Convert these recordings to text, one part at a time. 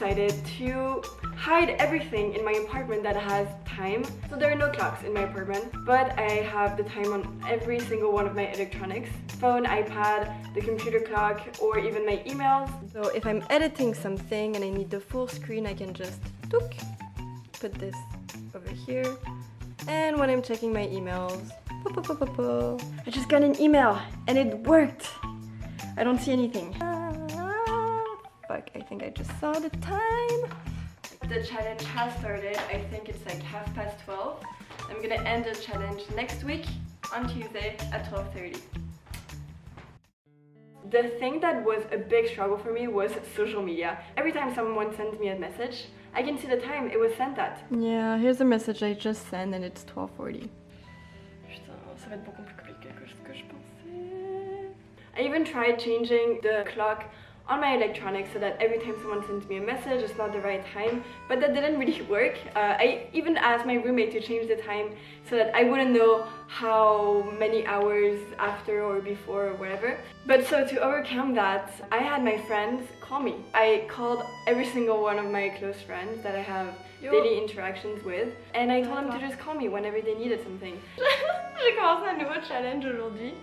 decided to hide everything in my apartment that has time. So there are no clocks in my apartment, but I have the time on every single one of my electronics. Phone, iPad, the computer clock, or even my emails. So if I'm editing something and I need the full screen, I can just put this over here. And when I'm checking my emails, I just got an email and it worked. I don't see anything. Fuck, I think I just saw the time. The challenge has started. I think it's like 12:30. I'm gonna end the challenge next week on Tuesday at 12:30. The thing that was a big struggle for me was social media. Every time someone sends me a message, I can see the time it was sent at. Yeah, here's a message I just sent and it's 12:40. Putain, ça va être beaucoup plus compliqué que ce que je pensais. I even tried changing the clock on my electronics so that every time someone sends me a message, it's not the right time, but that didn't really work. I even asked my roommate to change the time so that I wouldn't know how many hours after or before or whatever. But so to overcome that, I had my friends call me. I called every single one of my close friends that I have daily interactions with, and I told them to just call me whenever they needed something. J'ai commencé un nouveau challenge aujourd'hui.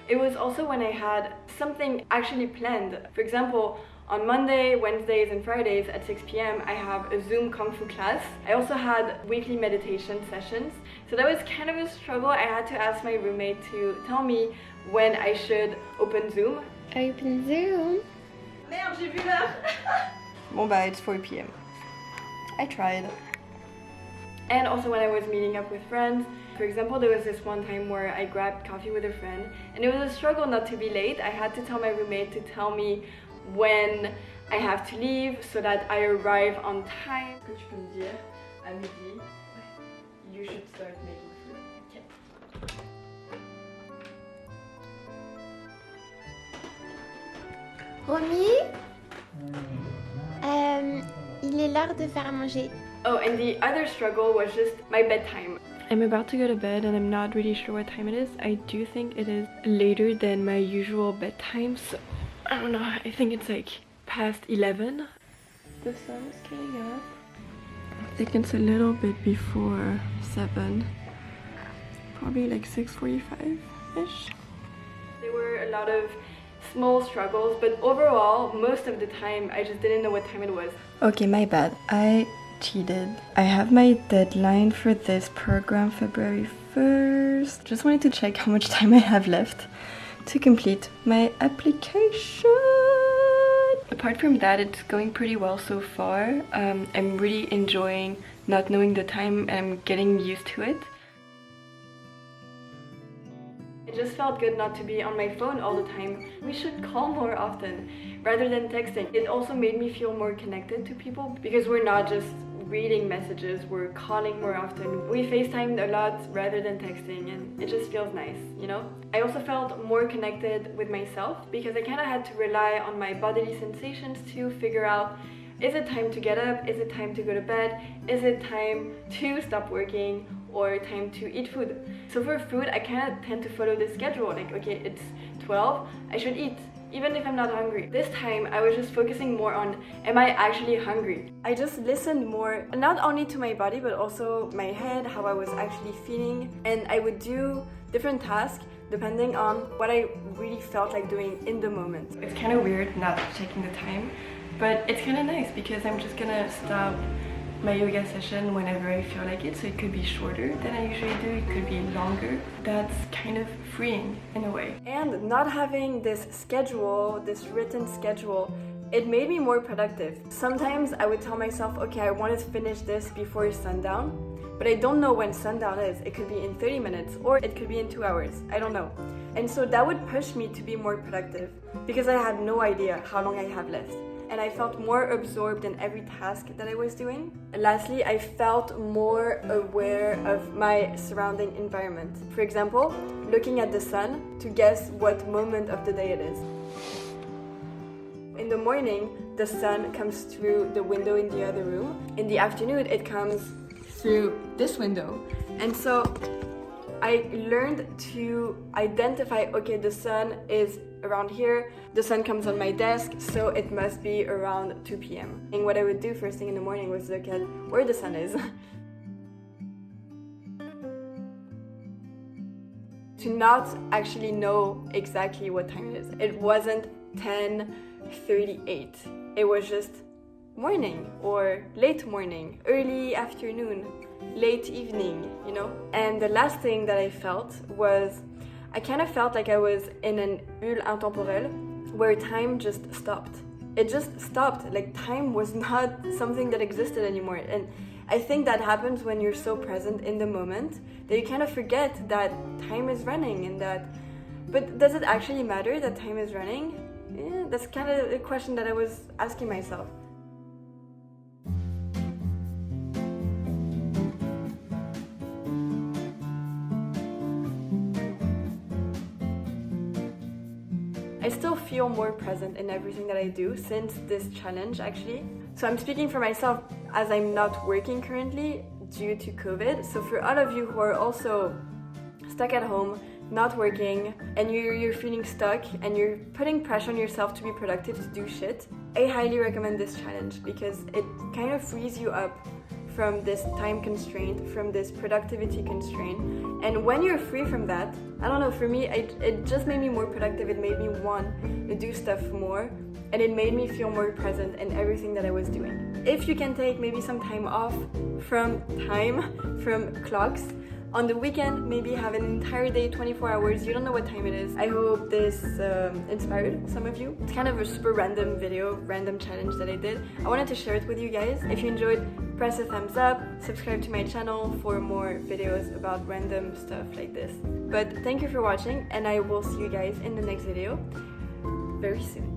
It was also when I had something actually planned. For example, on Monday, Wednesdays and Fridays at 6 p.m. I have a Zoom Kung Fu class. I also had weekly meditation sessions. So that was kind of a struggle. I had to ask my roommate to tell me when I should open Zoom. Open Zoom? Merde, j'ai vu l'heure. Bon bah, it's 4 p.m. I tried. And also when I was meeting up with friends. For example, there was this one time where I grabbed coffee with a friend and it was a struggle not to be late. I had to tell my roommate to tell me when I have to leave so that I arrive on time. Que tu peux me dire à midi, you should start making food. Okay. Romy, il est l'heure de faire à manger. Oh, and the other struggle was just my bedtime. I'm about to go to bed and I'm not really sure what time it is. I do think it is later than my usual bedtime, so I don't know, I think it's like past 11. The sun is getting up. I think it's a little bit before 7. Probably like 6:45-ish. There were a lot of small struggles, but overall, most of the time, I just didn't know what time it was. Okay, my bad. I cheated. I have my deadline for this program February 1st. Just wanted to check how much time I have left to complete my application. Apart from that, it's going pretty well so far. I'm really enjoying not knowing the time and I'm getting used to it. It just felt good not to be on my phone all the time. We should call more often rather than texting. It also made me feel more connected to people because we're not just reading messages, we're calling more often. We FaceTimed a lot rather than texting and it just feels nice, you know? I also felt more connected with myself because I kind of had to rely on my bodily sensations to figure out, is it time to get up? Is it time to go to bed? Is it time to stop working? Or time to eat food? So for food, I kind of tend to follow the schedule. Like, okay, it's 12, I should eat, even if I'm not hungry. This time, I was just focusing more on, am I actually hungry? I just listened more, not only to my body, but also my head, how I was actually feeling. And I would do different tasks depending on what I really felt like doing in the moment. It's kind of weird not checking the time, but it's kind of nice because I'm just gonna stop my yoga session whenever I feel like it, so it could be shorter than I usually do, it could be longer. That's kind of freeing in a way. And not having this schedule, this written schedule, it made me more productive. Sometimes I would tell myself, okay, I want to finish this before sundown, but I don't know when sundown is. It could be in 30 minutes or it could be in 2 hours, I don't know. And so that would push me to be more productive because I had no idea how long I have left. And I felt more absorbed in every task that I was doing. And lastly, I felt more aware of my surrounding environment. For example, looking at the sun to guess what moment of the day it is. In the morning, the sun comes through the window in the other room. In the afternoon, it comes through this window. And so I learned to identify, okay, the sun is around here, the sun comes on my desk, so it must be around 2 p.m. And what I would do first thing in the morning was look at where the sun is. To not actually know exactly what time it is. It wasn't 10:38. It was just morning or late morning, early afternoon, late evening, you know? And the last thing that I felt was, I kind of felt like I was in an bulle intemporelle where time just stopped. It just stopped, like time was not something that existed anymore. And I think that happens when you're so present in the moment that you kind of forget that time is running and that, but does it actually matter that time is running? Yeah, that's kind of a question that I was asking myself. I still feel more present in everything that I do since this challenge actually. So I'm speaking for myself as I'm not working currently due to COVID. So for all of you who are also stuck at home, not working, and you're feeling stuck and you're putting pressure on yourself to be productive, to do shit, I highly recommend this challenge because it kind of frees you up from this time constraint, from this productivity constraint. And when you're free from that, I don't know, for me, it just made me more productive. It made me want to do stuff more, and it made me feel more present in everything that I was doing. If you can take maybe some time off from clocks, on the weekend, maybe have an entire day, 24 hours, you don't know what time it is. I hope this inspired some of you. It's kind of a super random video, random challenge that I did. I wanted to share it with you guys. If you enjoyed, press a thumbs up, subscribe to my channel for more videos about random stuff like this. But thank you for watching, and I will see you guys in the next video very soon.